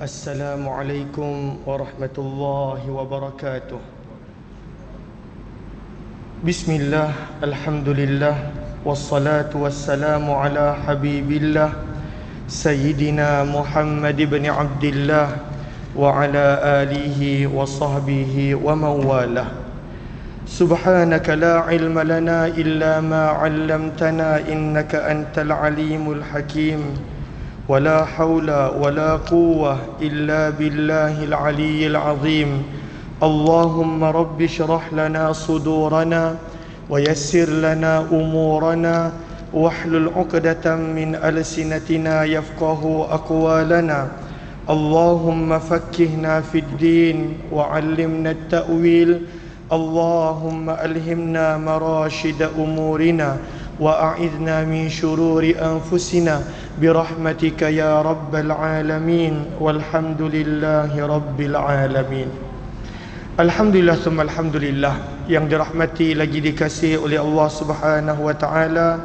Assalamualaikum warahmatullahi wabarakatuh. Bismillah, alhamdulillah, wassalatu wassalamu ala habibillah Sayyidina Muhammad ibn Abdillah wa ala alihi wa sahbihi wa mawalah. Subhanaka la ilma lana illa ma 'allamtana innaka antal alimul hakim. ولا حول ولا قوة إلا بالله العلي العظيم. اللهم رب اشرح لنا صدورنا ويسر لنا أمورنا واحلل عقدة من ألسنتنا يفقه أقوالنا. اللهم فكهنا في الدين وعلمنا التأويل. اللهم ألهمنا مراشد أمورنا وأعذنا من شرور أنفسنا برحمتك يا رب العالمين والحمد لله رب العالمين. Alhamdulillah thumma alhamdulillah, yang dirahmati lagi dikasihi oleh Allah Subhanahu wa taala,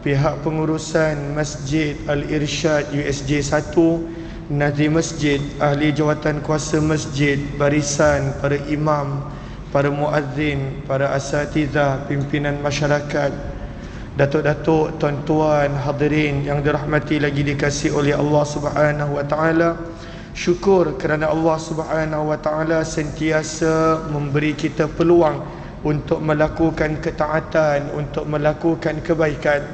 pihak pengurusan Masjid Al-Irsyad USJ 1, Nazim Masjid, ahli jawatan kuasa masjid, barisan para imam, para muazzin, para asatizah, pimpinan masyarakat, datuk-datuk, tuan-tuan, hadirin yang dirahmati lagi dikasihi oleh Allah Subhanahu wa taala. Syukur kerana Allah Subhanahu wa taala sentiasa memberi kita peluang untuk melakukan ketaatan, untuk melakukan kebaikan.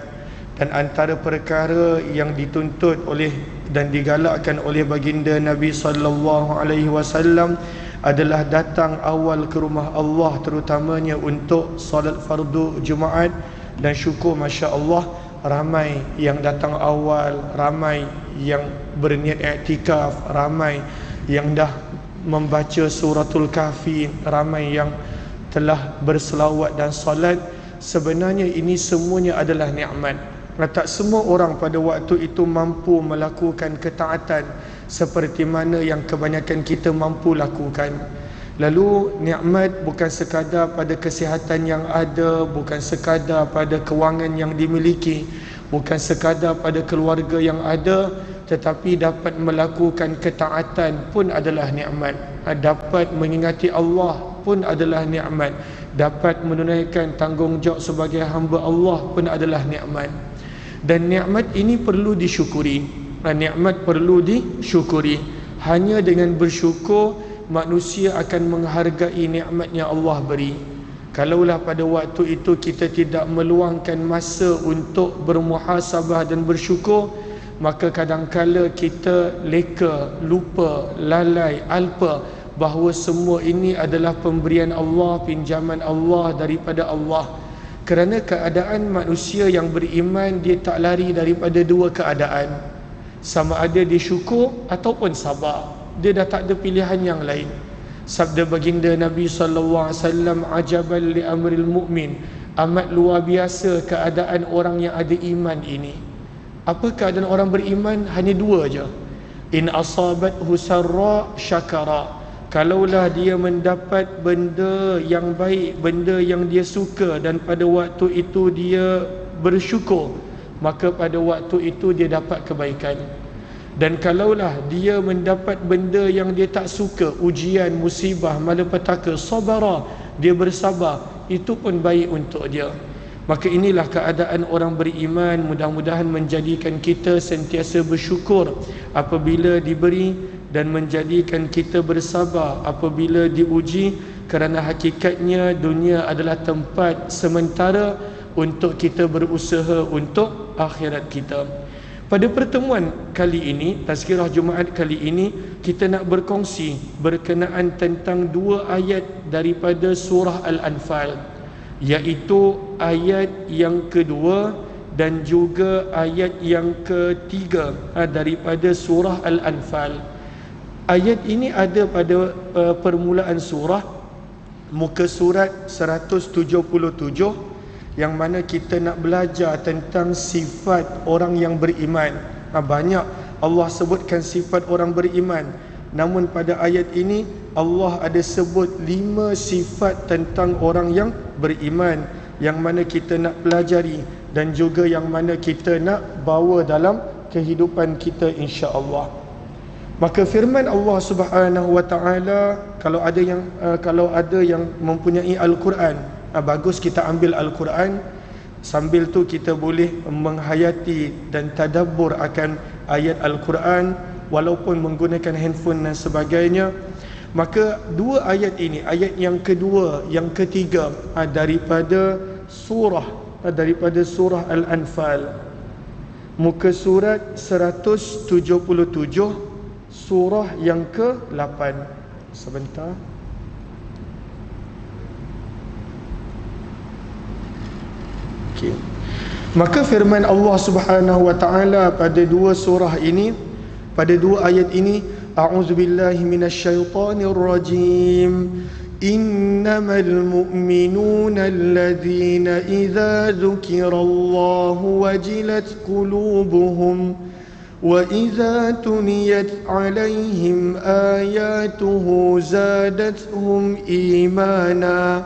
Dan antara perkara yang dituntut oleh dan digalakkan oleh baginda Nabi sallallahu alaihi wasallam adalah datang awal ke rumah Allah, terutamanya untuk solat fardu Jumaat. Dan syukur masya-Allah, ramai yang datang awal, ramai yang berniat iktikaf, ramai yang dah membaca suratul kahfi, ramai yang telah berselawat dan solat. Sebenarnya ini semuanya adalah nikmat. Tak semua orang pada waktu itu mampu melakukan ketaatan seperti mana yang kebanyakan kita mampu lakukan. Lalu nikmat bukan sekadar pada kesihatan yang ada, bukan sekadar pada kewangan yang dimiliki, bukan sekadar pada keluarga yang ada, tetapi dapat melakukan ketaatan pun adalah nikmat. Dapat mengingati Allah pun adalah nikmat. Dapat menunaikan tanggungjawab sebagai hamba Allah pun adalah nikmat. Dan nikmat ini perlu disyukuri. Nikmat perlu disyukuri. Hanya dengan bersyukur manusia akan menghargai nikmat yang Allah beri. Kalaulah pada waktu itu kita tidak meluangkan masa untuk bermuhasabah dan bersyukur, maka kadangkala kita leka, lupa, lalai, alpa bahawa semua ini adalah pemberian Allah, pinjaman Allah daripada Allah. Kerana keadaan manusia yang beriman, dia tak lari daripada dua keadaan. Sama ada dia syukur ataupun sabar. Dia dah tak ada pilihan yang lain. Sabda baginda Nabi SAW, ajaban li amril mu'min, amat luar biasa keadaan orang yang ada iman ini. Apa keadaan orang beriman? Hanya dua je. In asabathu sarra syakara. Kalaulah dia mendapat benda yang baik, benda yang dia suka, dan pada waktu itu dia bersyukur, maka pada waktu itu dia dapat kebaikan. Dan kalaulah dia mendapat benda yang dia tak suka, ujian, musibah, malapetaka, sabara, dia bersabar, itu pun baik untuk dia. Maka inilah keadaan orang beriman. Mudah-mudahan menjadikan kita sentiasa bersyukur apabila diberi, dan menjadikan kita bersabar apabila diuji. Kerana hakikatnya dunia adalah tempat sementara untuk kita berusaha untuk akhirat kita. Pada pertemuan kali ini, tazkirah Jumaat kali ini, kita nak berkongsi berkenaan tentang dua ayat daripada surah Al-Anfal, iaitu ayat yang kedua dan juga ayat yang ketiga daripada surah Al-Anfal. Ayat ini ada pada permulaan surah, muka surat 177, yang mana kita nak belajar tentang sifat orang yang beriman. Banyak Allah sebutkan sifat orang beriman, namun pada ayat ini Allah ada sebut 5 sifat tentang orang yang beriman, yang mana kita nak pelajari dan juga yang mana kita nak bawa dalam kehidupan kita insya-Allah. Maka firman Allah Subhanahu wa taala, kalau ada yang mempunyai Al-Quran, bagus kita ambil Al-Quran, sambil tu kita boleh menghayati dan tadabbur akan ayat Al-Quran walaupun menggunakan handphone dan sebagainya. Maka dua ayat ini, ayat yang kedua, yang ketiga, daripada surah Al-Anfal, muka surat 177, surah yang ke-8. Sebentar. Okey. Maka firman Allah Subhanahu wa taala pada dua surah ini, pada dua ayat ini, a'udzubillahi minasyaitonir rajim. Innamal mu'minuna alladhina idza dzukirallahu wajilat qulubuhum wa idza tuliyat 'alaihim ayatuhu zadatuhum imana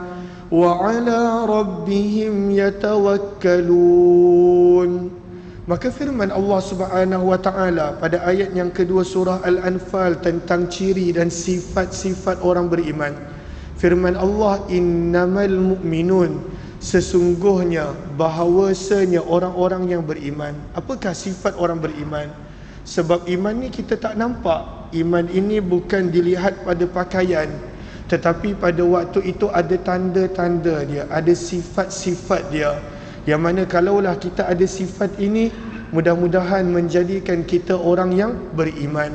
wa 'ala rabbihim yatawakkalun. Maka firman Allah Subhanahu wa taala pada ayat yang kedua surah Al-Anfal tentang ciri dan sifat-sifat orang beriman. Firman Allah, innamal mu'minun, sesungguhnya, bahawasanya orang-orang yang beriman. Apakah sifat orang beriman? Sebab iman ni kita tak nampak. Iman ini bukan dilihat pada pakaian, tetapi pada waktu itu ada tanda-tanda dia, ada sifat-sifat dia, yang mana kalaulah kita ada sifat ini, mudah-mudahan menjadikan kita orang yang beriman.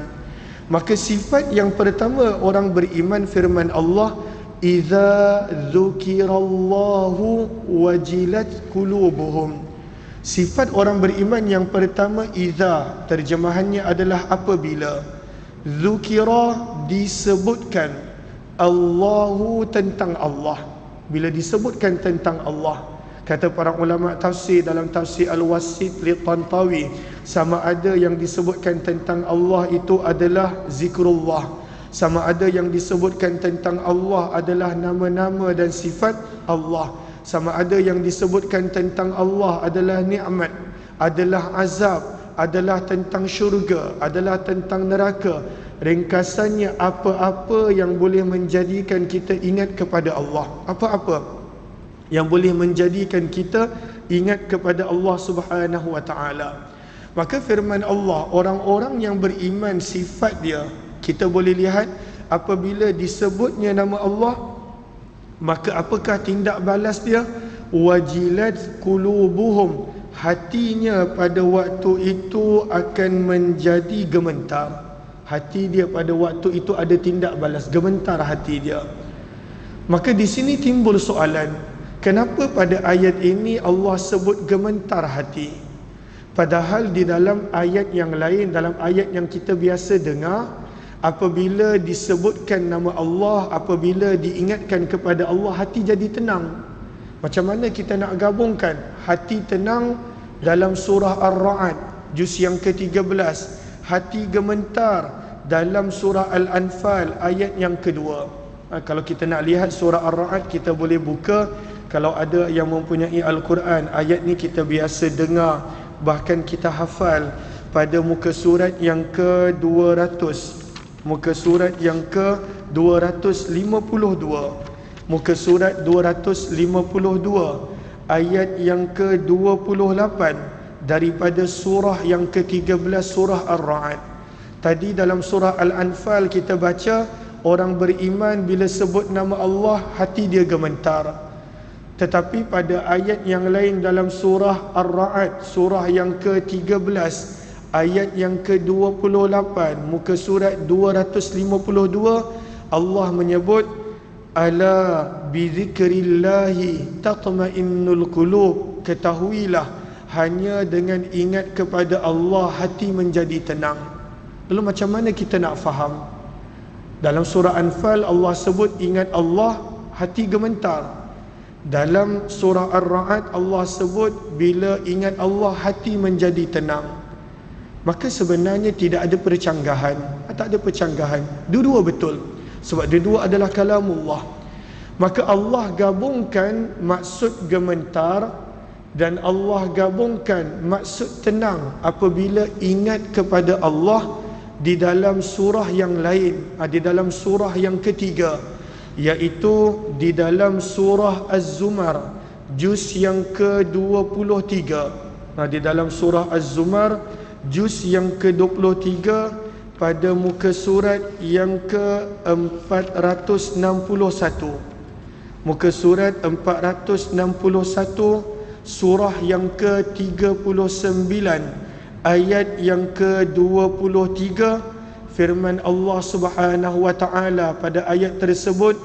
Maka sifat yang pertama orang beriman, firman Allah, idza dzukirallahu wajilat qulubuhum. Sifat orang beriman yang pertama, idza, terjemahannya adalah apabila, dzukira, disebutkan, Allahu, tentang Allah. Bila disebutkan tentang Allah, kata para ulama tafsir dalam tafsir Al-Wasit li Tantawi, sama ada yang disebutkan tentang Allah itu adalah zikrullah, sama ada yang disebutkan tentang Allah adalah nama-nama dan sifat Allah, sama ada yang disebutkan tentang Allah adalah nikmat, adalah azab, adalah tentang syurga, adalah tentang neraka. Ringkasannya, apa-apa yang boleh menjadikan kita ingat kepada Allah, apa-apa yang boleh menjadikan kita ingat kepada Allah Subhanahu wa taala. Maka firman Allah, orang-orang yang beriman, sifat dia kita boleh lihat apabila disebutnya nama Allah, maka apakah tindak balas dia? Wajilat qulubuhum, hatinya pada waktu itu akan menjadi gemetar. Hati dia pada waktu itu ada tindak balas, gemetar hati dia. Maka di sini timbul soalan, kenapa pada ayat ini Allah sebut gemetar hati? Padahal di dalam ayat yang lain, dalam ayat yang kita biasa dengar, apabila disebutkan nama Allah, apabila diingatkan kepada Allah, hati jadi tenang. Macam mana kita nak gabungkan hati tenang dalam surah Ar-Ra'd juz yang ke-13, hati gemetar dalam surah Al-Anfal ayat yang kedua? Kalau kita nak lihat surah Ar-Ra'd, kita boleh buka. Kalau ada yang mempunyai Al-Quran, ayat ni kita biasa dengar, bahkan kita hafal pada muka surat yang ke-200, muka surat yang ke-252, muka surat 252, ayat yang ke-28 daripada surah yang ke-13, surah Ar-Ra'd. Tadi dalam surah Al-Anfal kita baca, orang beriman bila sebut nama Allah, hati dia gemetar. Tetapi pada ayat yang lain dalam surah Ar-Ra'd, surah yang ke-13, ayat yang ke-28, muka surat 252, Allah menyebut, ala bizikrillahi tatma'innul qulub, ketahuilah, hanya dengan ingat kepada Allah hati menjadi tenang. Lalu macam mana kita nak faham? Dalam surah Anfal Allah sebut ingat Allah, hati gemetar. Dalam surah Ar-Ra'd Allah sebut bila ingat Allah hati menjadi tenang. Maka sebenarnya tidak ada percanggahan, tak ada percanggahan. Dua-dua betul. Sebab dua-dua adalah kalamullah. Maka Allah gabungkan maksud gemetar dan Allah gabungkan maksud tenang apabila ingat kepada Allah di dalam surah yang lain, di dalam surah yang ketiga, iaitu di dalam surah Az-Zumar juz yang ke-23. Di dalam surah Az-Zumar juz yang ke-23 pada muka surat yang ke-461. Muka surat 461, surah yang ke-39, ayat yang ke-23, firman Allah Subhanahu wa taala pada ayat tersebut,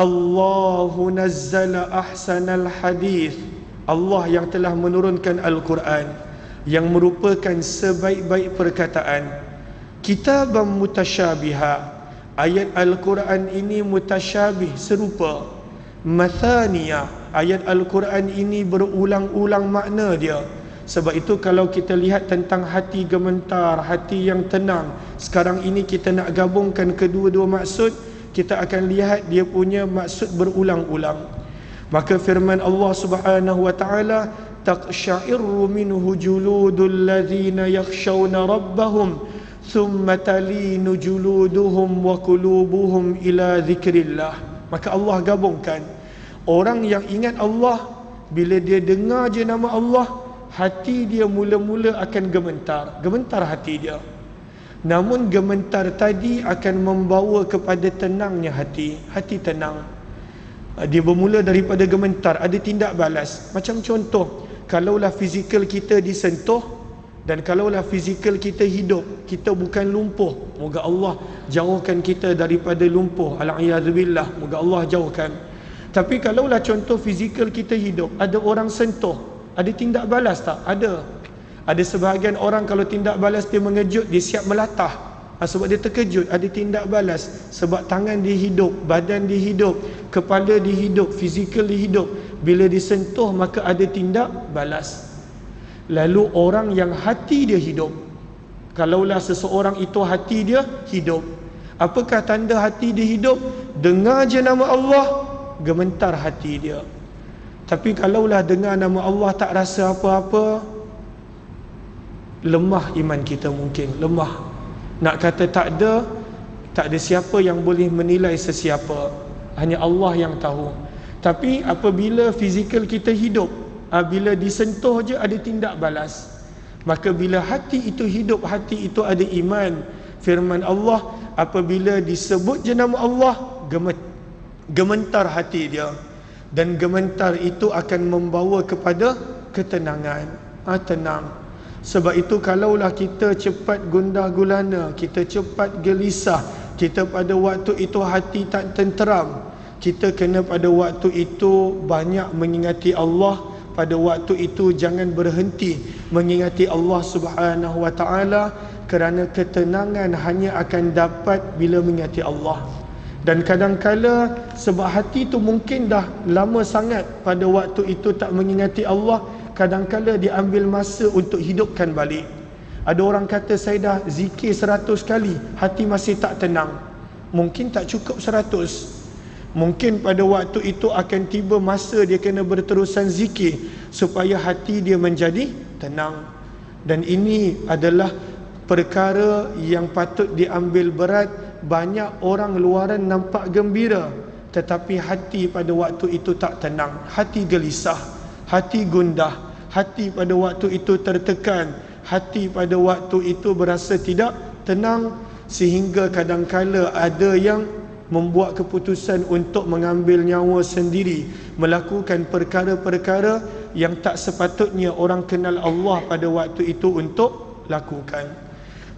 Allahu nazzala ahsanal hadith. Allah yang telah menurunkan Al-Quran yang merupakan sebaik-baik perkataan. Kitabam mutasyabiha. Ayat Al-Quran ini mutasyabih, serupa. Mathaniya. Ayat Al-Quran ini berulang-ulang makna dia. Sebab itu kalau kita lihat tentang hati gementar, hati yang tenang, sekarang ini kita nak gabungkan kedua-dua maksud, kita akan lihat dia punya maksud berulang-ulang. Maka firman Allah Subhanahu wa taala, taqsha'irru minhu juludul ladzina yakhshawna rabbahum thumma talinu juluduhum wa qulubuhum ila dzikrillah. Maka Allah gabungkan orang yang ingat Allah, bila dia dengar je nama Allah, hati dia mula-mula akan gementar hati dia. Namun gementar tadi akan membawa kepada tenangnya hati tenang. Dia bermula daripada gementar, ada tindak balas. Macam contoh, kalaulah fizikal kita disentuh dan kalaulah fizikal kita hidup, kita bukan lumpuh. Moga Allah jauhkan kita daripada lumpuh. Al-a'yadzubillah, moga Allah jauhkan. Tapi kalaulah contoh fizikal kita hidup, ada orang sentuh, ada tindak balas tak? Ada. Ada sebahagian orang kalau tindak balas dia mengejut, dia siap melatah. Sebab dia terkejut, ada tindak balas. Sebab tangan dia hidup, badan dia hidup, kepala dia hidup, fizikal dia hidup. Bila disentuh maka ada tindak balas. Lalu orang yang hati dia hidup, kalaulah seseorang itu hati dia hidup, apakah tanda hati dia hidup? Dengar je nama Allah, gementar hati dia. Tapi kalaulah dengar nama Allah tak rasa apa-apa, lemah iman kita, mungkin lemah. Nak kata tak ada siapa yang boleh menilai sesiapa, hanya Allah yang tahu. Tapi apabila fizikal kita hidup, bila disentuh je ada tindak balas. Maka bila hati itu hidup, hati itu ada iman. Firman Allah, apabila disebut je nama Allah, gementar hati dia. Dan gementar itu akan membawa kepada ketenangan. Tenang. Sebab itu kalaulah kita cepat gundah gulana, kita cepat gelisah, kita pada waktu itu hati tak tenteram, kita kena pada waktu itu banyak mengingati Allah. Pada waktu itu jangan berhenti mengingati Allah Subhanahu wa taala, kerana ketenangan hanya akan dapat bila mengingati Allah. Dan kadang-kala sebab hati itu mungkin dah lama sangat pada waktu itu tak mengingati Allah, kadang-kala dia ambil masa untuk hidupkan balik. Ada orang kata saya dah zikir 100 kali, hati masih tak tenang. Mungkin tak cukup 100. Mungkin pada waktu itu akan tiba masa dia kena berterusan zikir supaya hati dia menjadi tenang. Dan ini adalah perkara yang patut diambil berat. Banyak orang luaran nampak gembira, tetapi hati pada waktu itu tak tenang. Hati gelisah, hati gundah, hati pada waktu itu tertekan, hati pada waktu itu berasa tidak tenang, sehingga kadang-kala ada yang membuat keputusan untuk mengambil nyawa sendiri, melakukan perkara-perkara yang tak sepatutnya orang kenal Allah pada waktu itu untuk lakukan.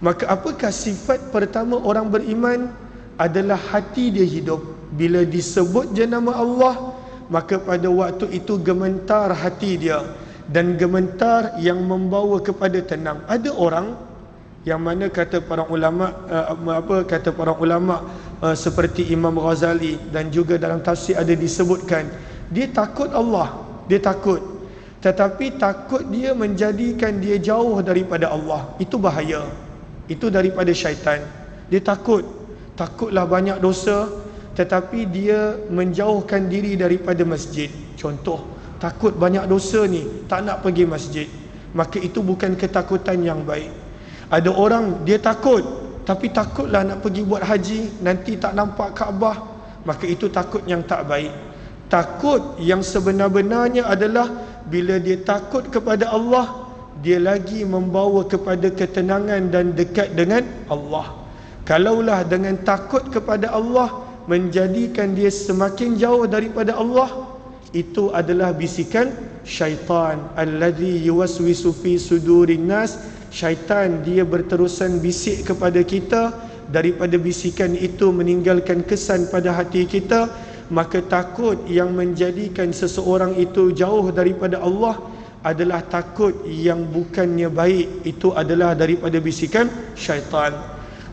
Maka apakah sifat pertama orang beriman? Adalah hati dia hidup. Bila disebut je nama Allah, maka pada waktu itu gementar hati dia, dan gementar yang membawa kepada tenang. Ada orang yang mana kata para ulama seperti Imam Ghazali dan juga dalam tafsir ada disebutkan, dia takut Allah, dia takut, tetapi takut dia menjadikan dia jauh daripada Allah. Itu bahaya, itu daripada syaitan. Dia takutlah banyak dosa, tetapi dia menjauhkan diri daripada masjid. Contoh, takut banyak dosa ni, tak nak pergi masjid, maka itu bukan ketakutan yang baik. Ada orang dia takut tapi takutlah nak pergi buat haji, nanti tak nampak Kaabah, maka itu takut yang tak baik. Takut yang sebenar-benarnya adalah bila dia takut kepada Allah, dia lagi membawa kepada ketenangan dan dekat dengan Allah. Kalaulah dengan takut kepada Allah menjadikan dia semakin jauh daripada Allah, itu adalah bisikan syaitan. Alladhi yuwaswisu fi sudurin nas. Syaitan dia berterusan bisik kepada kita, daripada bisikan itu meninggalkan kesan pada hati kita. Maka takut yang menjadikan seseorang itu jauh daripada Allah adalah takut yang bukannya baik, itu adalah daripada bisikan syaitan.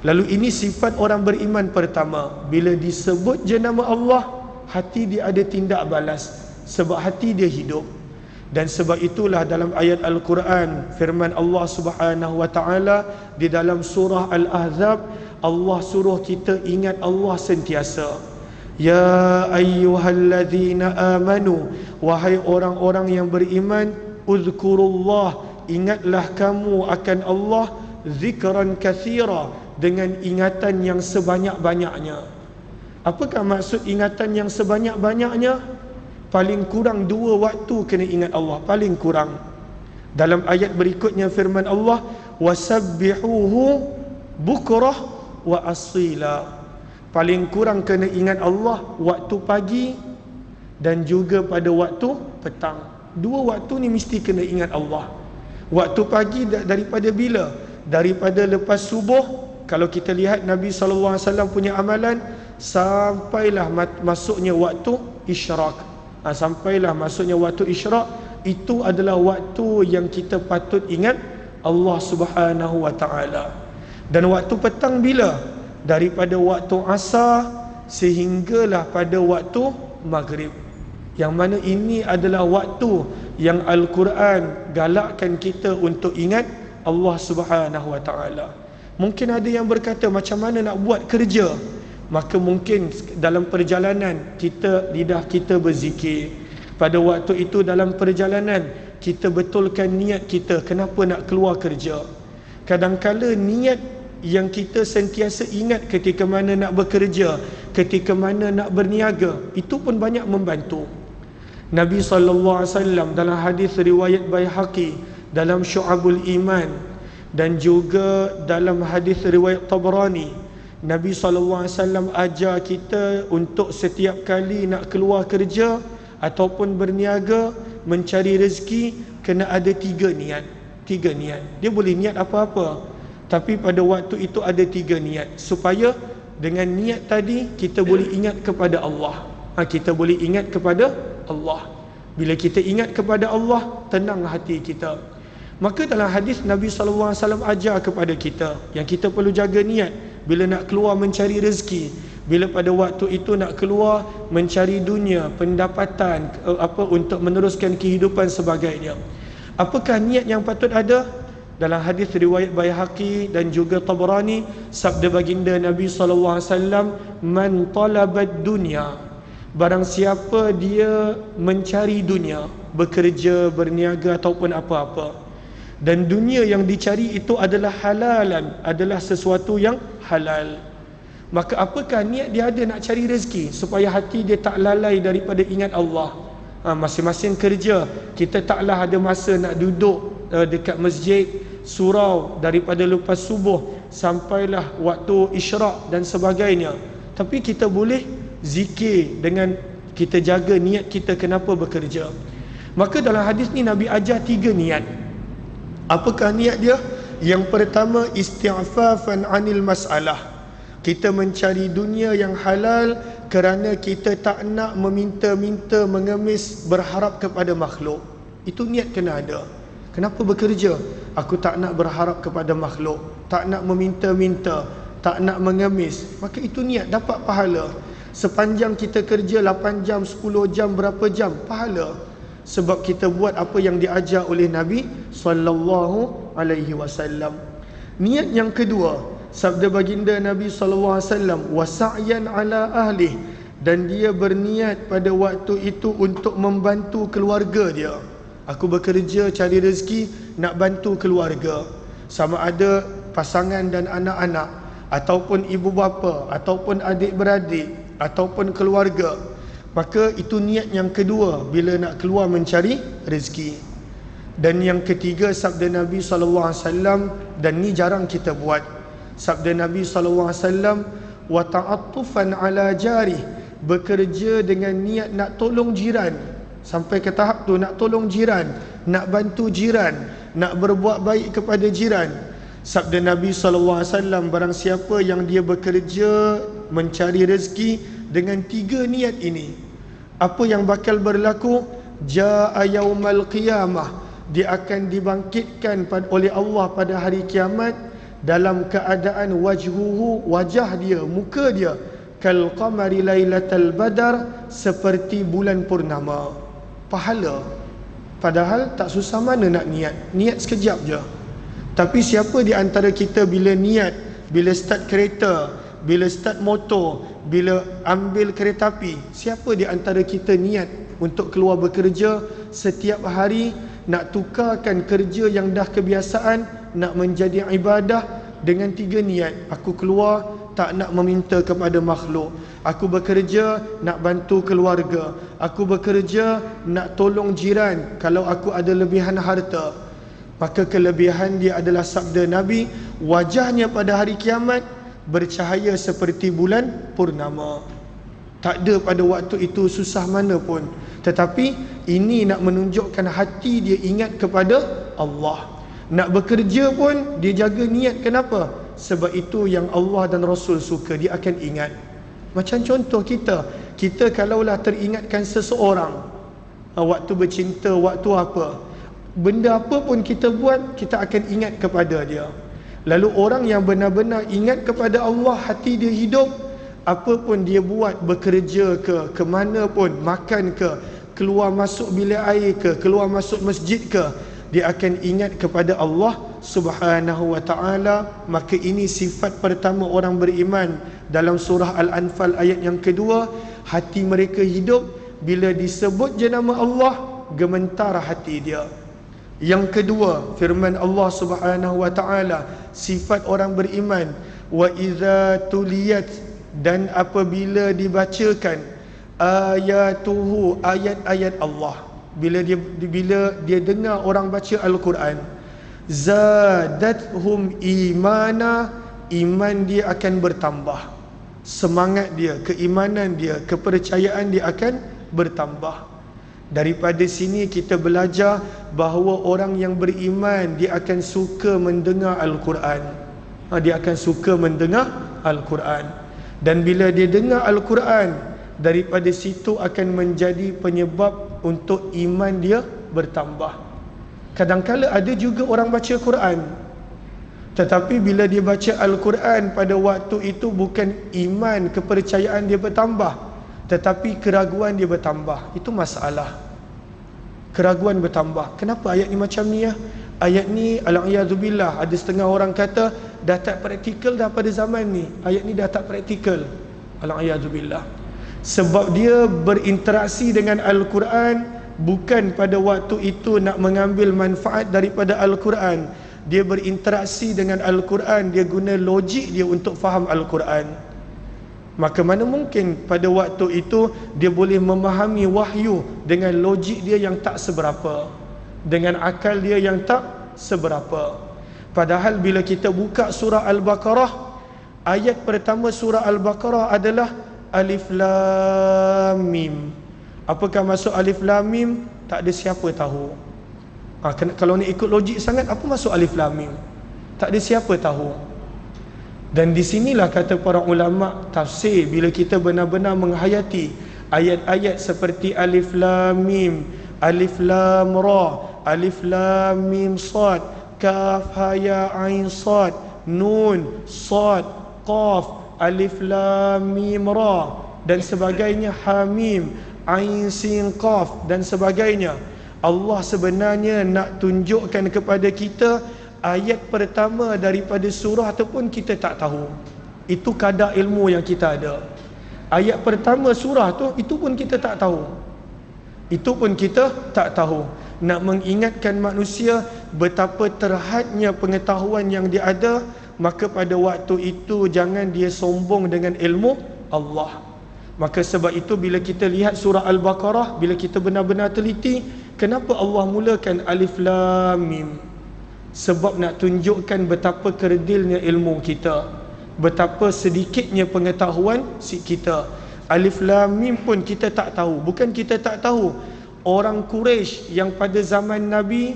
Lalu ini sifat orang beriman pertama, bila disebut je nama Allah, hati dia ada tindak balas, sebab hati dia hidup. Dan sebab itulah dalam ayat Al-Quran, firman Allah Subhanahu wa taala di dalam surah Al-Ahzab, Allah suruh kita ingat Allah sentiasa. Ya ayyuhalladzina amanu, wahai orang-orang yang beriman, uzkurullah, ingatlah kamu akan Allah, zikran katsira, dengan ingatan yang sebanyak-banyaknya. Apakah maksud ingatan yang sebanyak-banyaknya? Paling kurang 2 waktu kena ingat Allah, paling kurang. Dalam ayat berikutnya firman Allah, wasabbihuhu bukrah wa asila. Paling kurang kena ingat Allah waktu pagi dan juga pada waktu petang. 2 waktu ni mesti kena ingat Allah. Waktu pagi daripada bila? Daripada lepas subuh. Kalau kita lihat Nabi SAW punya amalan, sampailah masuknya waktu isyraq. Sampailah masuknya waktu isyraq, itu adalah waktu yang kita patut ingat Allah Subhanahu wa taala. Dan waktu petang bila? Daripada waktu asar sehinggalah pada waktu maghrib. Yang mana ini adalah waktu yang Al-Quran galakkan kita untuk ingat Allah Subhanahu wa taala. Mungkin ada yang berkata, macam mana nak buat kerja? Maka mungkin dalam perjalanan lidah kita berzikir. Pada waktu itu dalam perjalanan kita betulkan niat kita, kenapa nak keluar kerja. Kadang-kala niat yang kita sentiasa ingat ketika mana nak bekerja, ketika mana nak berniaga, itu pun banyak membantu. Nabi SAW dalam hadis riwayat Baihaqi dalam Syu'abul Iman, dan juga dalam hadis riwayat Tabrani, Nabi SAW ajar kita untuk setiap kali nak keluar kerja ataupun berniaga, mencari rezeki, kena ada 3 niat. 3 niat. Dia boleh niat apa-apa, tapi pada waktu itu ada 3 niat, supaya dengan niat tadi kita boleh ingat kepada Allah. Kita boleh ingat kepada Allah. Bila kita ingat kepada Allah, tenang hati kita. Maka dalam hadis Nabi SAW ajar kepada kita yang kita perlu jaga niat bila nak keluar mencari rezeki, bila pada waktu itu nak keluar mencari dunia, pendapatan, untuk meneruskan kehidupan sebagainya. Apakah niat yang patut ada? Dalam hadis riwayat Baihaqi dan juga Tabrani, sabda baginda Nabi SAW, man talabad dunya, barang siapa dia mencari dunia, bekerja, berniaga ataupun apa-apa, dan dunia yang dicari itu adalah halalan, adalah sesuatu yang halal, maka apakah niat dia ada nak cari rezeki, supaya hati dia tak lalai daripada ingat Allah. Masing-masing kerja, kita taklah ada masa nak duduk dekat masjid, surau daripada lepas subuh sampailah waktu isyraq dan sebagainya, tapi kita boleh zikir dengan kita jaga niat kita kenapa bekerja. Maka dalam hadis ni Nabi ajar 3 niat. Apakah niat dia? Yang pertama, isti'fafan anil masalah. Kita mencari dunia yang halal kerana kita tak nak meminta-minta, mengemis, berharap kepada makhluk. Itu niat kena ada. Kenapa bekerja? Aku tak nak berharap kepada makhluk, tak nak meminta-minta, tak nak mengemis. Maka itu niat, dapat pahala. Sepanjang kita kerja 8 jam, 10 jam, berapa jam, pahala. Sebab kita buat apa yang diajar oleh Nabi SAW. Niat yang kedua, sabda baginda Nabi SAW, wasa'yan ala ahlih, dan dia berniat pada waktu itu untuk membantu keluarga dia. Aku bekerja cari rezeki nak bantu keluarga, sama ada pasangan dan anak-anak, ataupun ibu bapa, ataupun adik-beradik, ataupun keluarga, maka itu niat yang kedua bila nak keluar mencari rezeki. Dan yang ketiga, sabda Nabi SAW, dan ni jarang kita buat. Sabda Nabi SAW, wa ta'attufan ala jarih, bekerja dengan niat nak tolong jiran. Sampai ke tahap tu, nak tolong jiran, nak bantu jiran, nak berbuat baik kepada jiran. Sabda Nabi SAW, barang siapa yang dia bekerja mencari rezeki dengan 3 niat ini, apa yang bakal berlaku? Ja'a yaumal qiyamah, dia akan dibangkitkan oleh Allah pada hari kiamat dalam keadaan wajhuhu, wajah dia, muka dia, kal qamari lailatal badar, seperti bulan purnama. Pahala. Padahal tak susah mana nak niat sekejap je. Tapi siapa di antara kita bila niat, bila start kereta, bila start motor, bila ambil kereta api, siapa di antara kita niat untuk keluar bekerja setiap hari, nak tukarkan kerja yang dah kebiasaan nak menjadi ibadah dengan 3 niat? Aku keluar tak nak meminta kepada makhluk, aku bekerja nak bantu keluarga, aku bekerja nak tolong jiran kalau aku ada lebihan harta. Maka kelebihan dia adalah sabda Nabi, wajahnya pada hari kiamat bercahaya seperti bulan purnama. Tak ada pada waktu itu susah mana pun. Tetapi ini nak menunjukkan hati dia ingat kepada Allah. Nak bekerja pun dia jaga niat. Kenapa? Sebab itu yang Allah dan Rasul suka, dia akan ingat. Macam contoh kita kalaulah teringatkan seseorang, waktu bercinta, waktu apa, benda apa pun kita buat, kita akan ingat kepada dia. Lalu orang yang benar-benar ingat kepada Allah, hati dia hidup, apa pun dia buat, bekerja ke mana pun, makan ke, keluar masuk bilik air ke, keluar masuk masjid ke, dia akan ingat kepada Allah Subhanahu wa ta'ala. Maka ini sifat pertama orang beriman. Dalam surah Al-Anfal ayat yang kedua, hati mereka hidup bila disebut je nama Allah, gementar hati dia. Yang kedua, firman Allah Subhanahu wa ta'ala, sifat orang beriman, wa idza tuliyat, dan apabila dibacakan ayatuhu, ayat-ayat Allah, bila dia dengar orang baca Al-Quran, zadathum imana, iman dia akan bertambah, semangat dia, keimanan dia, kepercayaan dia akan bertambah. Daripada sini kita belajar bahawa orang yang beriman dia akan suka mendengar Al-Quran. Dia akan suka mendengar Al-Quran. Dan bila dia dengar Al-Quran, daripada situ akan menjadi penyebab untuk iman dia bertambah. Kadang-kala ada juga orang baca Quran, tetapi bila dia baca Al-Quran pada waktu itu bukan iman, kepercayaan dia bertambah, tetapi keraguan dia bertambah. Itu masalah. Keraguan bertambah. Kenapa ayat ni macam ni ya? Ayat ni al-a'yadzubillah, ada setengah orang kata dah tak praktikal dah pada zaman ni. Ayat ni dah tak praktikal. Al-a'yadzubillah. Sebab dia berinteraksi dengan Al-Quran bukan pada waktu itu nak mengambil manfaat daripada Al-Quran. Dia berinteraksi dengan Al-Quran, dia guna logik dia untuk faham Al-Quran. Maka mana mungkin pada waktu itu dia boleh memahami wahyu dengan logik dia yang tak seberapa, dengan akal dia yang tak seberapa. Padahal bila kita buka surah Al-Baqarah, ayat pertama surah Al-Baqarah adalah Alif Lam Mim. Apakah maksud Alif Lam Mim? Tak ada siapa tahu. Kalau ni ikut logik sangat, apa maksud Alif Lam Mim? Tak ada siapa tahu. Dan di sinilah kata para ulama tafsir, bila kita benar-benar menghayati ayat-ayat seperti Alif Lam Mim, Alif Lam Ra, Alif Lam Mim Sad, Kaf Ha Ya Ain Sad, Nun Sad Qaf, Alif Lam Mim Ra dan sebagainya, Ha Mim Ain Sin Qaf dan sebagainya. Allah sebenarnya nak tunjukkan kepada kita ayat pertama daripada surah ataupun kita tak tahu. Itu kadar ilmu yang kita ada. Ayat pertama surah tu, itu pun kita tak tahu. Itu pun kita tak tahu. Nak mengingatkan manusia betapa terhadnya pengetahuan yang dia ada, maka pada waktu itu jangan dia sombong dengan ilmu Allah. Maka sebab itu bila kita lihat surah Al-Baqarah, bila kita benar-benar teliti, kenapa Allah mulakan Alif Lam Mim? Sebab nak tunjukkan betapa kerdilnya ilmu kita, betapa sedikitnya pengetahuan kita. Alif Lam Mim pun kita tak tahu. Bukan kita tak tahu, orang Quraisy yang pada zaman Nabi,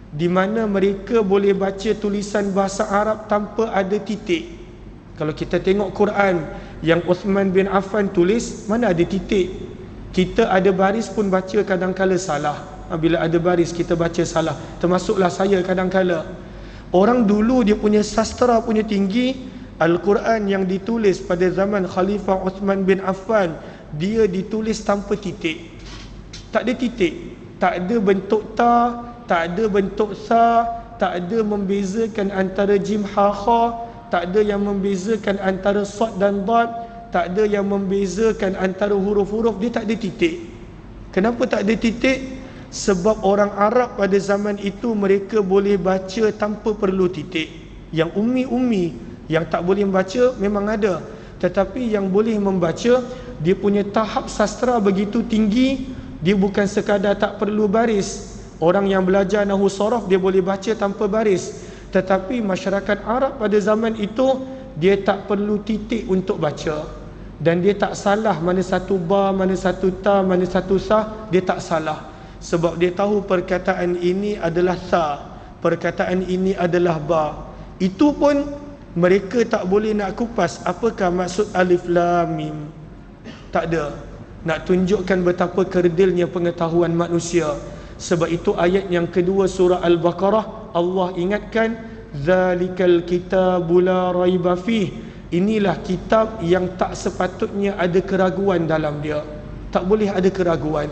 di mana mereka boleh baca tulisan bahasa Arab tanpa ada titik. Kalau kita tengok Quran yang Uthman bin Affan tulis, mana ada titik? Kita ada baris pun baca kadang-kala salah. Bila ada baris kita baca salah, termasuklah saya kadang-kala. Orang dulu dia punya sastra punya tinggi. Al-Quran yang ditulis pada zaman Khalifah Uthman bin Affan, dia ditulis tanpa titik. Tak ada titik, tak ada bentuk ta, tak ada bentuk sa, tak ada membezakan antara jim ha kha, tak ada yang membezakan antara sad dan dad, tak ada yang membezakan antara huruf-huruf, dia tak ada titik. Kenapa tak ada titik? Sebab orang Arab pada zaman itu mereka boleh baca tanpa perlu titik. Yang ummi-ummi, yang tak boleh membaca memang ada, tetapi yang boleh membaca, dia punya tahap sastra begitu tinggi, dia bukan sekadar tak perlu baris. Orang yang belajar nahwu sharaf dia boleh baca tanpa baris. Tetapi masyarakat Arab pada zaman itu, dia tak perlu titik untuk baca. Dan dia tak salah mana satu ba, mana satu ta, mana satu sa, dia tak salah. Sebab dia tahu perkataan ini adalah sa, perkataan ini adalah ba. Itu pun mereka tak boleh nak kupas apakah maksud Alif Lam Mim. Tak ada. Nak tunjukkan betapa kerdilnya pengetahuan manusia. Sebab itu ayat yang kedua surah Al-Baqarah, Allah ingatkan, zalikal kitabu la raiba fih. Inilah kitab yang tak sepatutnya ada keraguan dalam dia. Tak boleh ada keraguan.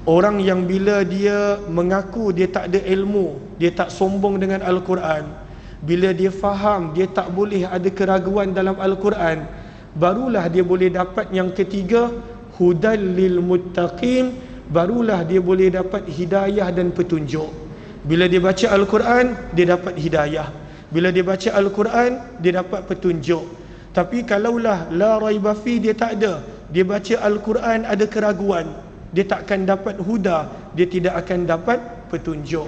Orang yang bila dia mengaku dia tak ada ilmu, dia tak sombong dengan Al-Quran, bila dia faham dia tak boleh ada keraguan dalam Al-Quran, barulah dia boleh dapat yang ketiga, hudal lil muttaqin, barulah dia boleh dapat hidayah dan petunjuk. Bila dia baca Al-Quran, dia dapat hidayah. Bila dia baca Al-Quran, dia dapat petunjuk. Tapi kalaulah la raiba fi, dia tak ada, dia baca Al-Quran ada keraguan, dia takkan dapat huda, dia tidak akan dapat petunjuk.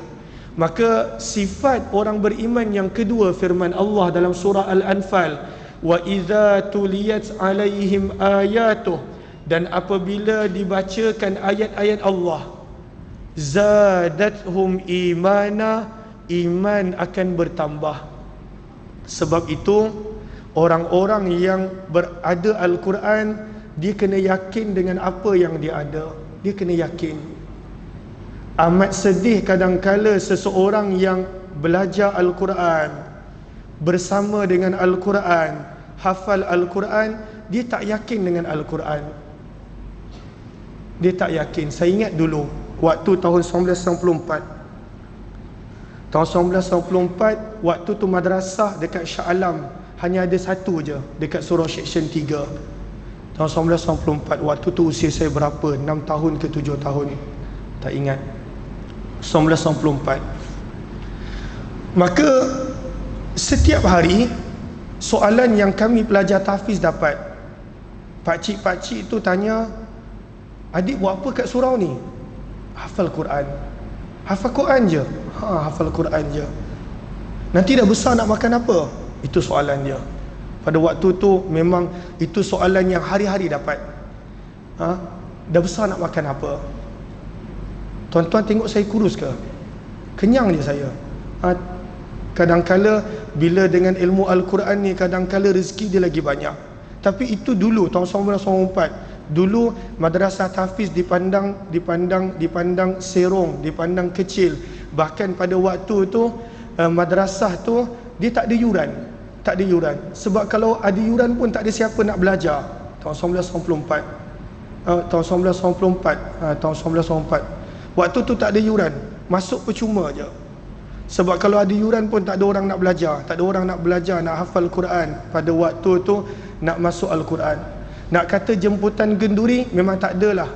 Maka sifat orang beriman yang kedua firman Allah dalam surah Al-Anfal, wa idza tuliyat alaihim ayatuh, dan apabila dibacakan ayat-ayat Allah, zadathum imana, iman akan bertambah. Sebab itu orang-orang yang berada Al-Quran, dia kena yakin dengan apa yang dia ada. Dia kena yakin. Amat sedih kadangkala seseorang yang belajar Al-Quran, bersama dengan Al-Quran, hafal Al-Quran, dia tak yakin dengan Al-Quran. Dia tak yakin. Saya ingat dulu waktu tahun 1994. Tahun 1994, waktu tu madrasah dekat Shah Alam hanya ada satu je dekat Surau Seksyen 3. Tahun 1994, waktu tu usia saya berapa? 6 tahun ke 7 tahun, tak ingat. 1994. Maka setiap hari soalan yang kami pelajar tahfiz dapat, pakcik-pakcik tu tanya, adik buat apa kat surau ni? Hafal Quran. Hafal Quran je? Hafal Quran je. Nanti dah besar nak makan apa? Itu soalan dia. Pada waktu tu memang itu soalan yang hari-hari dapat. Dah besar nak makan apa? Tuan-tuan tengok saya kurus ke? Kenyang je saya. Kadangkala bila dengan ilmu Al-Quran ni, kadangkala rezeki dia lagi banyak. Tapi itu dulu tahun 1994. Dulu madrasah tahfiz dipandang serong, dipandang kecil. Bahkan pada waktu tu madrasah tu dia tak ada yuran. Tak ada yuran. Sebab kalau ada yuran pun tak ada siapa nak belajar. Tahun 1994. Tahun 1994. Waktu tu tak ada yuran. Masuk percuma je. Sebab kalau ada yuran pun tak ada orang nak belajar. Tak ada orang nak belajar, nak hafal Quran. Pada waktu tu nak masuk Al-Quran. Nak kata jemputan genduri memang tak adalah.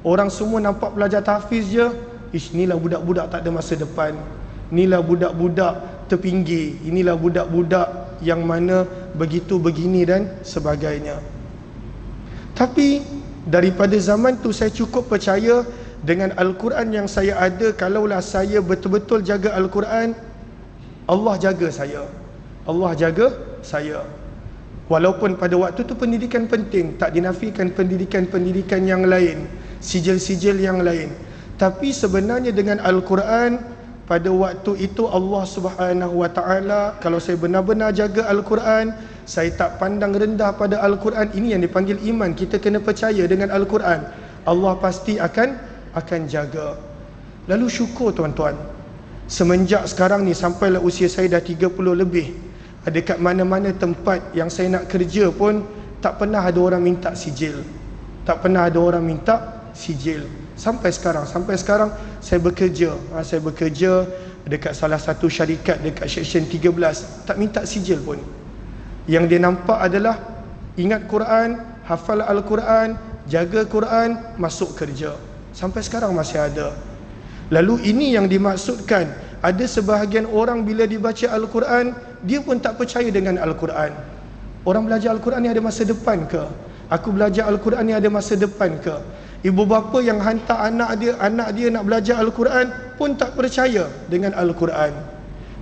Orang semua nampak pelajar tahfiz je, inilah budak-budak tak ada masa depan. Inilah budak-budak terpinggir. Inilah budak-budak yang mana begitu begini dan sebagainya. Tapi daripada zaman tu saya cukup percaya dengan Al-Quran yang saya ada. Kalaulah saya betul-betul jaga Al-Quran, Allah jaga saya. Allah jaga saya. Walaupun pada waktu tu pendidikan penting, tak dinafikan pendidikan-pendidikan yang lain, sijil-sijil yang lain. Tapi sebenarnya dengan Al-Quran, pada waktu itu Allah Subhanahu Wa Taala, kalau saya benar-benar jaga Al-Quran, saya tak pandang rendah pada Al-Quran. Ini yang dipanggil iman. Kita kena percaya dengan Al-Quran, Allah pasti akan jaga. Lalu syukur tuan-tuan, semenjak sekarang ni sampailah usia saya dah 30 lebih, dekat mana-mana tempat yang saya nak kerja pun tak pernah ada orang minta sijil. Tak pernah ada orang minta sijil. Sampai sekarang saya bekerja dekat salah satu syarikat dekat Seksyen 13, tak minta sijil pun. Yang dia nampak adalah ingat Quran, hafal Al-Quran, jaga Quran, masuk kerja. Sampai sekarang masih ada. Lalu ini yang dimaksudkan, ada sebahagian orang bila dibaca Al-Quran, dia pun tak percaya dengan Al-Quran. Orang belajar Al-Quran ni ada masa depan ke? Aku belajar Al-Quran ni ada masa depan ke? Ibu bapa yang hantar anak dia nak belajar Al-Quran pun tak percaya dengan Al-Quran.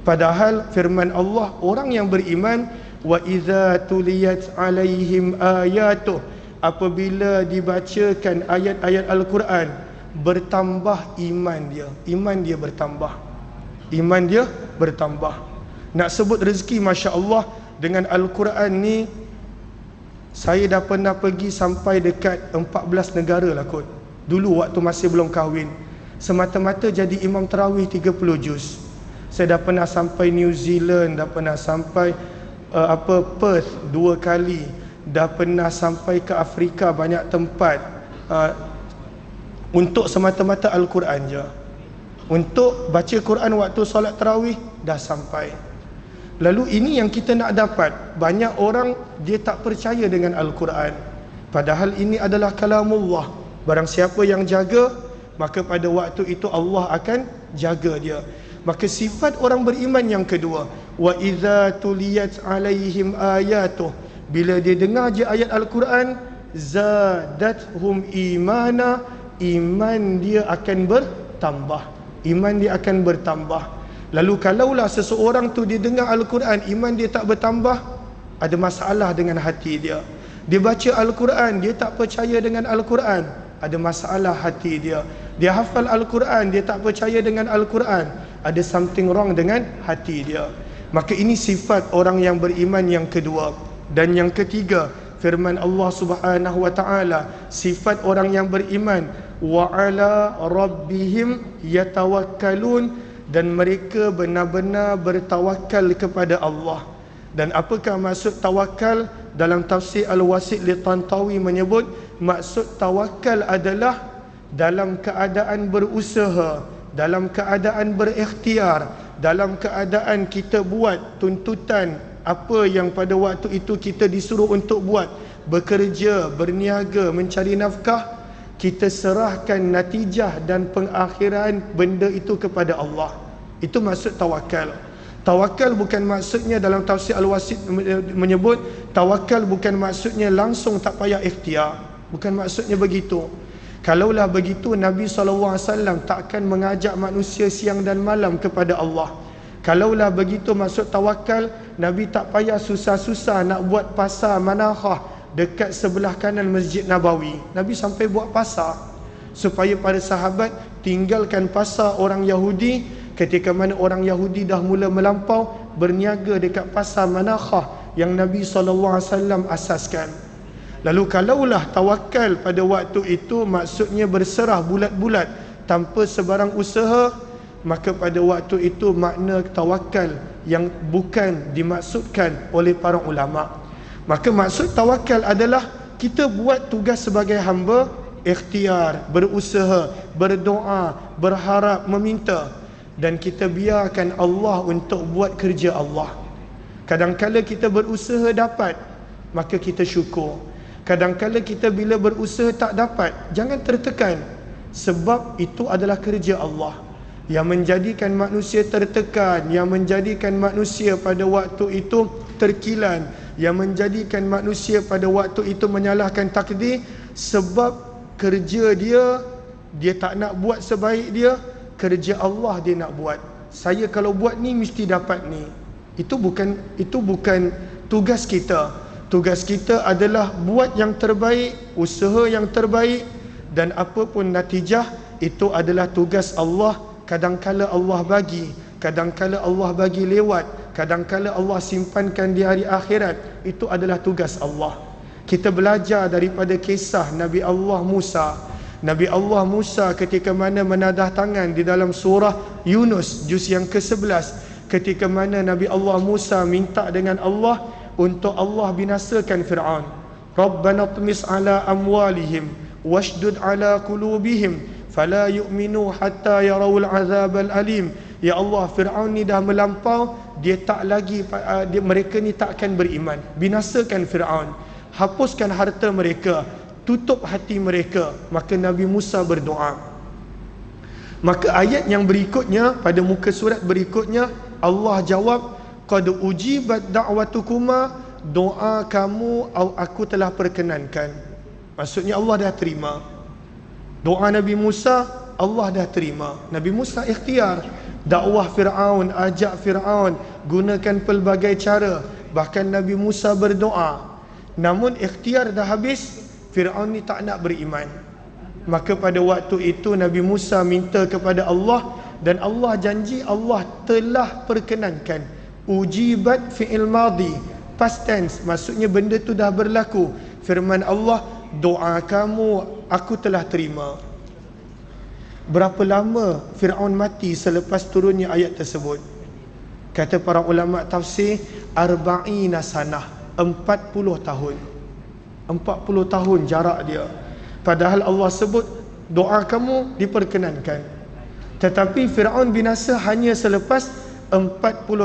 Padahal firman Allah, orang yang beriman, wa idza tuliyat alaihim ayatuh, apabila dibacakan ayat-ayat Al-Quran, bertambah iman dia bertambah. Iman dia bertambah. Nak sebut rezeki, Masya Allah, dengan Al-Quran ni, saya dah pernah pergi sampai dekat 14 negara lah kot. Dulu waktu masih belum kahwin, semata-mata jadi imam tarawih 30 juz. Saya dah pernah sampai New Zealand, dah pernah sampai Perth 2 kali, dah pernah sampai ke Afrika banyak tempat, untuk semata-mata Al-Quran je. Untuk baca Quran waktu solat tarawih dah sampai. Lalu ini yang kita nak dapat. Banyak orang dia tak percaya dengan Al-Quran, padahal ini adalah kalamullah. Barang siapa yang jaga, maka pada waktu itu Allah akan jaga dia. Maka sifat orang beriman yang kedua, wa idza tuliyat alaihim ayatuh, bila dia dengar je ayat Al-Quran, zadathum imana, iman dia akan bertambah. Iman dia akan bertambah. Lalu kalaulah seseorang tu dia dengar Al-Quran, iman dia tak bertambah, ada masalah dengan hati dia. Dia baca Al-Quran, dia tak percaya dengan Al-Quran, ada masalah hati dia. Dia hafal Al-Quran, dia tak percaya dengan Al-Quran, ada something wrong dengan hati dia. Maka ini sifat orang yang beriman yang kedua. Dan yang ketiga, firman Allah Subhanahu Wa Taala, sifat orang yang beriman, wa ala rabbihim yatawakkalun, dan mereka benar-benar bertawakal kepada Allah. Dan apakah maksud tawakal? Dalam tafsir Al-Wasit li Tantawi menyebut, maksud tawakal adalah dalam keadaan berusaha, dalam keadaan berikhtiar, dalam keadaan kita buat tuntutan apa yang pada waktu itu kita disuruh untuk buat, bekerja, berniaga, mencari nafkah, kita serahkan natijah dan pengakhiran benda itu kepada Allah. Itu maksud tawakal. Tawakal bukan maksudnya, dalam tafsir Al-Wasit menyebut, tawakal bukan maksudnya langsung tak payah ikhtiar. Bukan maksudnya begitu. Kalaulah begitu, Nabi SAW takkan mengajak manusia siang dan malam kepada Allah. Kalaulah begitu maksud tawakal, Nabi tak payah susah-susah nak buat pasar Manahah dekat sebelah kanan Masjid Nabawi. Nabi sampai buat pasar supaya para sahabat tinggalkan pasar orang Yahudi. Ketika mana orang Yahudi dah mula melampau, berniaga dekat pasar Manahah yang Nabi SAW asaskan. Lalu kalaulah tawakal pada waktu itu maksudnya berserah bulat-bulat tanpa sebarang usaha, maka pada waktu itu makna tawakal yang bukan dimaksudkan oleh para ulama. Maka maksud tawakal adalah kita buat tugas sebagai hamba, ikhtiar, berusaha, berdoa, berharap, meminta, dan kita biarkan Allah untuk buat kerja Allah. Kadang-kala kita berusaha dapat, maka kita syukur. Kadang-kala kita bila berusaha tak dapat, jangan tertekan, sebab itu adalah kerja Allah. Yang menjadikan manusia tertekan, yang menjadikan manusia pada waktu itu keterkilan yang menjadikan manusia pada waktu itu menyalahkan takdir, sebab kerja dia tak nak buat sebaik dia, kerja Allah dia nak buat. Saya kalau buat ni mesti dapat ni. Itu bukan tugas kita. Tugas kita adalah buat yang terbaik, usaha yang terbaik, dan apapun natijah itu adalah tugas Allah. Kadangkala Allah bagi, kadangkala Allah bagi lewat, kadangkala Allah simpankan di hari akhirat. Itu adalah tugas Allah. Kita belajar daripada kisah Nabi Allah Musa. Nabi Allah Musa ketika mana menadah tangan di dalam surah Yunus juz yang ke-11, ketika mana Nabi Allah Musa minta dengan Allah untuk Allah binasakan Fir'aun. Rabbana tmis ala amwalihim washdud ala qulubihim fala yu'minu hatta yarawul azabal alim. Ya Allah, Fir'aun ni dah melampau, dia tak lagi mereka ni tak akan beriman. Binasakan Fir'aun, hapuskan harta mereka, tutup hati mereka. Maka Nabi Musa berdoa. Maka ayat yang berikutnya, pada muka surat berikutnya, Allah jawab, qad ujibat da'watukuma, doa kamu aku telah perkenankan. Maksudnya Allah dah terima doa Nabi Musa, Allah dah terima. Nabi Musa ikhtiar dakwah Fir'aun, ajak Fir'aun, gunakan pelbagai cara. Bahkan Nabi Musa berdoa, namun ikhtiar dah habis, Fir'aun ni tak nak beriman. Maka pada waktu itu Nabi Musa minta kepada Allah, dan Allah janji Allah telah perkenankan. Ujibat fi'il madhi, past tense, maksudnya benda tu dah berlaku. Firman Allah, doa kamu aku telah terima. Berapa lama Fir'aun mati selepas turunnya ayat tersebut? Kata para ulama tafsir, arba'ina sanah, 40 tahun. 40 tahun jarak dia. Padahal Allah sebut doa kamu diperkenankan. Tetapi Fir'aun binasa hanya selepas 40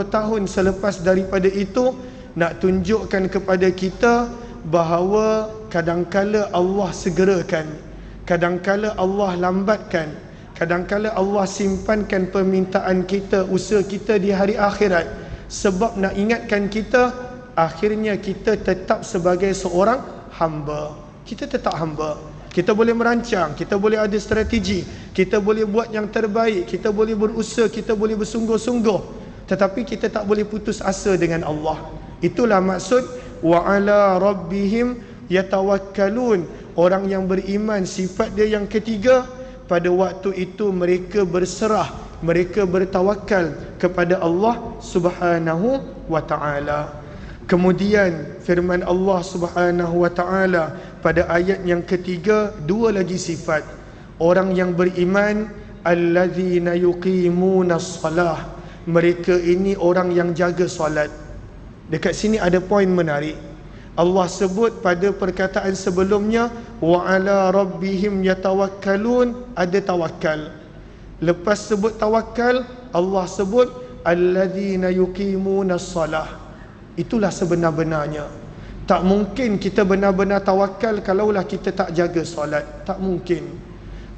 tahun selepas daripada itu. Nak tunjukkan kepada kita bahawa kadangkala Allah segerakan, kadangkala Allah lambatkan, kadangkala Allah simpankan permintaan kita, usaha kita di hari akhirat, sebab nak ingatkan kita, akhirnya kita tetap sebagai seorang hamba. Kita tetap hamba. Kita boleh merancang, kita boleh ada strategi, kita boleh buat yang terbaik, kita boleh berusaha, kita boleh bersungguh-sungguh, tetapi kita tak boleh putus asa dengan Allah. Itulah maksud wa ala rabbihim yatawakkalun. Orang yang beriman, sifat dia yang ketiga, pada waktu itu mereka berserah, mereka bertawakal kepada Allah Subhanahu wa ta'ala. Kemudian firman Allah Subhanahu wa ta'ala pada ayat yang ketiga, dua lagi sifat orang yang beriman, allazina yuqimunas salah. Mereka ini orang yang jaga solat. Dekat sini ada poin menarik. Allah sebut pada perkataan sebelumnya, wa ala rabbihim yatawakkalun, ada tawakal. Lepas sebut tawakal, Allah sebut allazina yuqimunas salah. Itulah sebenar-benarnya. Tak mungkin kita benar-benar tawakal kalaulah kita tak jaga solat. Tak mungkin.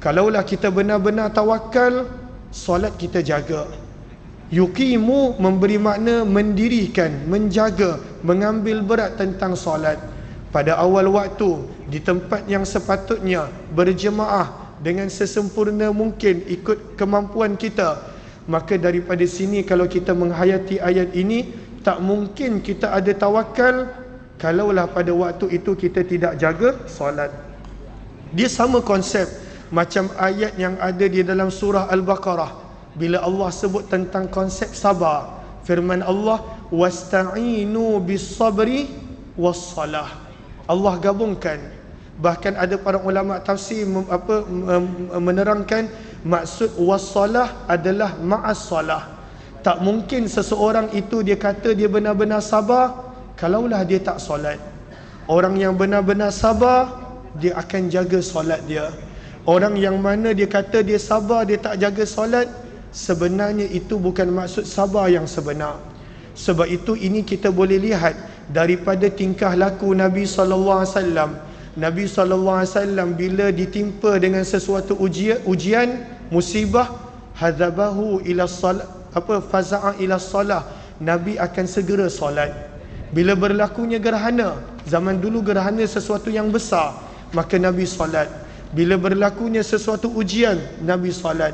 Kalaulah kita benar-benar tawakal, solat kita jaga. Yuqimu memberi makna mendirikan, menjaga, mengambil berat tentang solat. Pada awal waktu, di tempat yang sepatutnya, berjemaah dengan sesempurna mungkin ikut kemampuan kita. Maka daripada sini kalau kita menghayati ayat ini, tak mungkin kita ada tawakal kalaulah pada waktu itu kita tidak jaga solat. Dia sama konsep macam ayat yang ada di dalam surah Al-Baqarah, bila Allah sebut tentang konsep sabar. Firman Allah, wasta'inu bis-sabri was-salah. Allah gabungkan. Bahkan ada para ulama tafsir menerangkan maksud was-salah adalah ma'as-salah. Tak mungkin seseorang itu dia kata dia benar-benar sabar kalaulah dia tak solat. Orang yang benar-benar sabar, dia akan jaga solat dia. Orang yang mana dia kata dia sabar, dia tak jaga solat, sebenarnya itu bukan maksud sabar yang sebenar. Sebab itu ini kita boleh lihat daripada tingkah laku Nabi SAW. Nabi SAW bila ditimpa dengan sesuatu ujian, musibah, hadzabahu ila salat, faza'a ila salah, Nabi akan segera solat. Bila berlakunya gerhana, zaman dulu gerhana sesuatu yang besar, maka Nabi solat. Bila berlakunya sesuatu ujian, Nabi solat.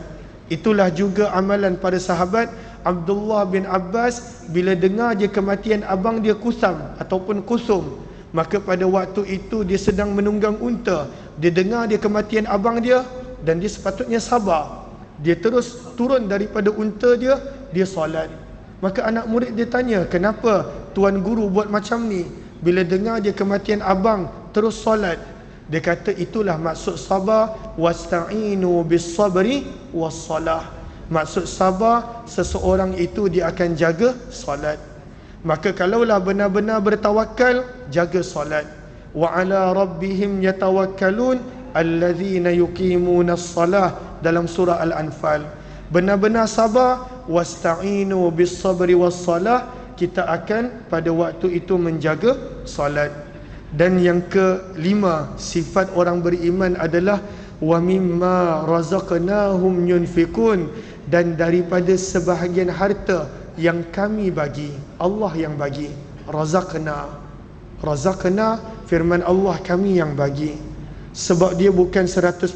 Itulah juga amalan para sahabat. Abdullah bin Abbas, bila dengar je kematian abang dia Kusam ataupun Kusum, maka pada waktu itu dia sedang menunggang unta, dia dengar dia kematian abang dia, dan dia sepatutnya sabar. Dia terus turun daripada unta dia, dia solat. Maka anak murid dia tanya, kenapa tuan guru buat macam ni? Bila dengar dia kematian abang, terus solat. Dia kata itulah maksud sabar. Wasta'inu bis sabri was salah. Maksud sabar, seseorang itu dia akan jaga solat. Maka kalaulah benar-benar bertawakal, jaga solat. Wa ala rabbihim yatawakkalun allazina yuqimuna as-salah, dalam surah Al-Anfal. Benar-benar sabar, wasta'inu bis sabri was salah, kita akan pada waktu itu menjaga solat. Dan yang kelima, sifat orang beriman adalah wa mimma razaqnahum yunfikun, dan daripada sebahagian harta yang kami bagi, Allah yang bagi. Razaqna, razaqna, firman Allah, kami yang bagi. Sebab dia bukan 100%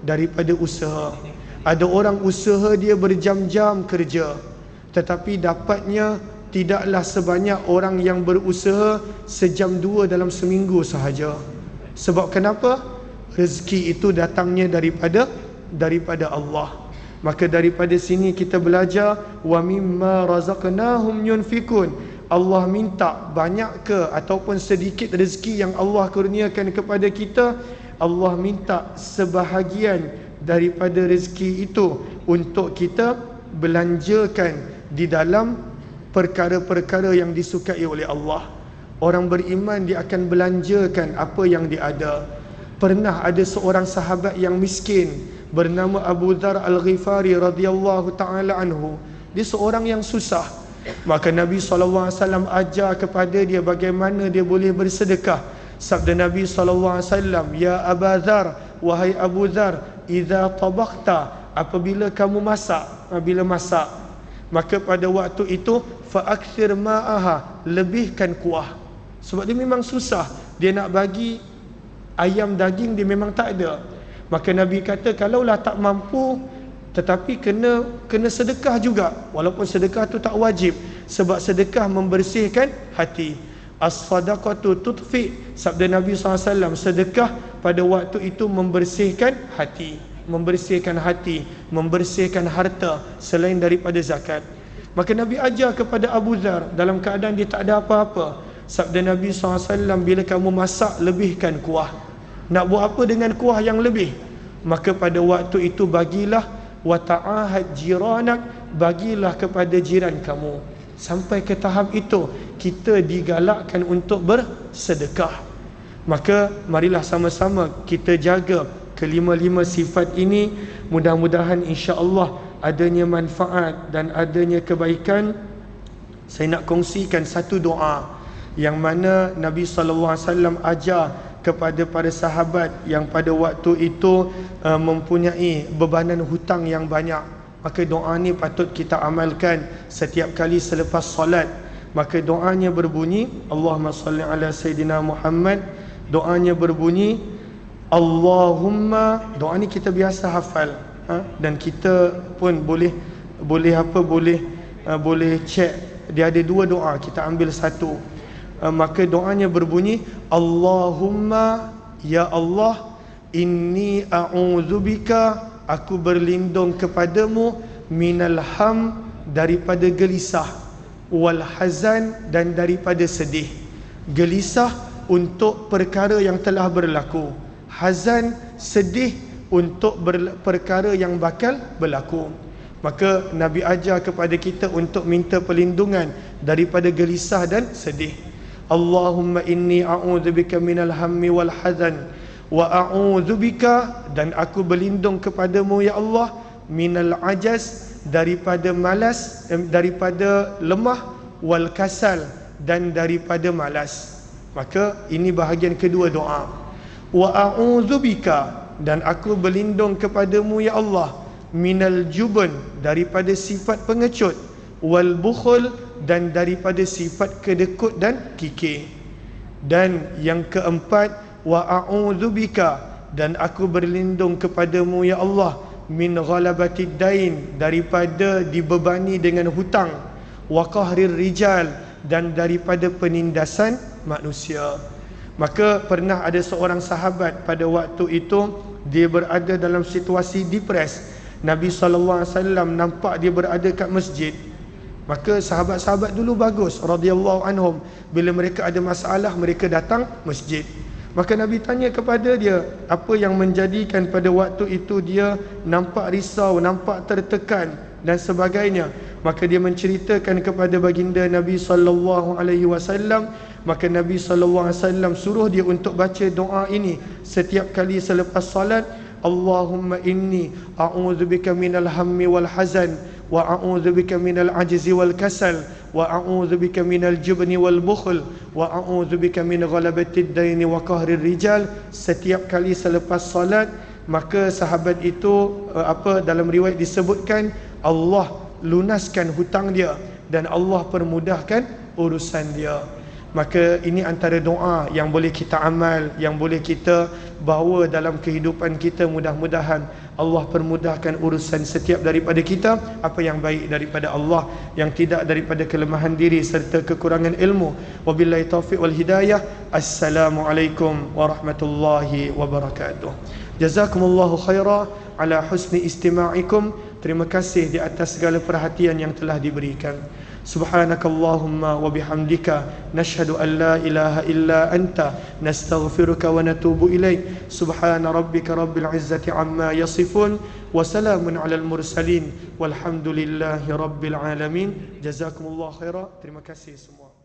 daripada usaha. Ada orang usaha dia berjam-jam kerja, tetapi dapatnya tidaklah sebanyak orang yang berusaha sejam dua dalam seminggu sahaja. Sebab kenapa? Rezeki itu datangnya daripada Allah. Maka daripada sini kita belajar wa mimma razaqnahum yunfikun. Allah minta banyak ke ataupun sedikit rezeki yang Allah kurniakan kepada kita, Allah minta sebahagian daripada rezeki itu untuk kita belanjakan di dalam perkara-perkara yang disukai oleh Allah. Orang beriman dia akan belanjakan apa yang dia ada. Pernah ada seorang sahabat yang miskin bernama Abu Dzar Al-Ghifari radhiyallahu taala anhu. Dia seorang yang susah. Maka Nabi SAW ajar kepada dia bagaimana dia boleh bersedekah. Sabda Nabi SAW, ya Abu Dzar, wahai Abu Dzar, idza tabakhta, apabila kamu masak, bila masak, maka pada waktu itu fa'akthir ma'aha, lebihkan kuah. Sebab dia memang susah, dia nak bagi ayam daging dia memang tak ada. Maka Nabi kata kalaulah tak mampu, tetapi kena sedekah juga, walaupun sedekah tu tak wajib, sebab sedekah membersihkan hati. As-sadaqatu tutfi, sabda Nabi SAW, sedekah pada waktu itu membersihkan hati, membersihkan harta selain daripada zakat. Maka Nabi ajar kepada Abu Dzar dalam keadaan dia tak ada apa-apa. Sabda Nabi SAW, bila kamu masak, lebihkan kuah. Nak buat apa dengan kuah yang lebih? Maka pada waktu itu bagilah, wa ta'ahad jiranak, bagilah kepada jiran kamu. Sampai ke tahap itu kita digalakkan untuk bersedekah. Maka marilah sama-sama kita jaga kelima-lima sifat ini. Mudah-mudahan insya-Allah adanya manfaat dan adanya kebaikan. Saya nak kongsikan satu doa yang mana Nabi SAW ajar kepada para sahabat yang pada waktu itu mempunyai bebanan hutang yang banyak. Maka doa ni patut kita amalkan setiap kali selepas solat. Maka doanya berbunyi, Allahumma salli ala Sayyidina Muhammad. Doanya berbunyi, Allahumma, doa ni kita biasa hafal, dan kita pun boleh cek. Dia ada dua doa, kita ambil satu. Maka doanya berbunyi, Allahumma, ya Allah, inni a'udzubika, aku berlindung kepadamu, minal ham, daripada gelisah, wal hazan, dan daripada sedih. Gelisah untuk perkara yang telah berlaku, hazan, sedih untuk perkara yang bakal berlaku. Maka Nabi ajar kepada kita untuk minta perlindungan daripada gelisah dan sedih. Allahumma inni a'udzubika minal hammi wal hazan wa a'udzubika, dan aku berlindung kepadamu ya Allah, minal ajaz, daripada malas, daripada lemah, wal kasal, dan daripada malas. Maka ini bahagian kedua doa. Wa a'udzubika, dan aku berlindung kepadamu ya Allah, minal jubn, daripada sifat pengecut, wal bukhul, dan daripada sifat kedekut dan kikir. Dan yang keempat, wa a'udzubika, dan aku berlindung kepadamu ya Allah, min ghalabatid dain, daripada dibebani dengan hutang, wa qahrir rijal, dan daripada penindasan manusia. Maka pernah ada seorang sahabat pada waktu itu dia berada dalam situasi depres. Nabi SAW nampak dia berada kat masjid. Maka sahabat-sahabat dulu bagus radhiyallahu anhum, bila mereka ada masalah mereka datang masjid. Maka Nabi tanya kepada dia, apa yang menjadikan pada waktu itu dia nampak risau, nampak tertekan dan sebagainya. Maka dia menceritakan kepada baginda Nabi SAW. Maka Nabi SAW suruh dia untuk baca doa ini setiap kali selepas salat. Allahumma inni a'udzubika minal hammi wal hazan, wa a'udzubika minal ajzi wal kasal, wa a'udzubika minal jubni wal bukhl, wa a'udzubika min ghalabatid daini wa qahrir rijal. Setiap kali selepas salat, maka sahabat itu dalam riwayat disebutkan Allah lunaskan hutang dia dan Allah permudahkan urusan dia. Maka ini antara doa yang boleh kita amal, yang boleh kita bawa dalam kehidupan kita. Mudah-mudahan Allah permudahkan urusan setiap daripada kita, apa yang baik daripada Allah, yang tidak daripada kelemahan diri serta kekurangan ilmu. Wabillahi taufiq wal hidayah. Assalamualaikum warahmatullahi wabarakatuh. Jazakumullahu khaira ala husni istima'ikum. Terima kasih di atas segala perhatian yang telah diberikan. Subhanakallahumma wa bihamdika nashhadu an la ilaha illa anta nastaghfiruka wa natubu ilaik. Subhana rabbika rabbil izzati amma yasifun wa salamun alal mursalin walhamdulillahi rabbil alamin. Jazakumullahu khaira. Terima kasih semua.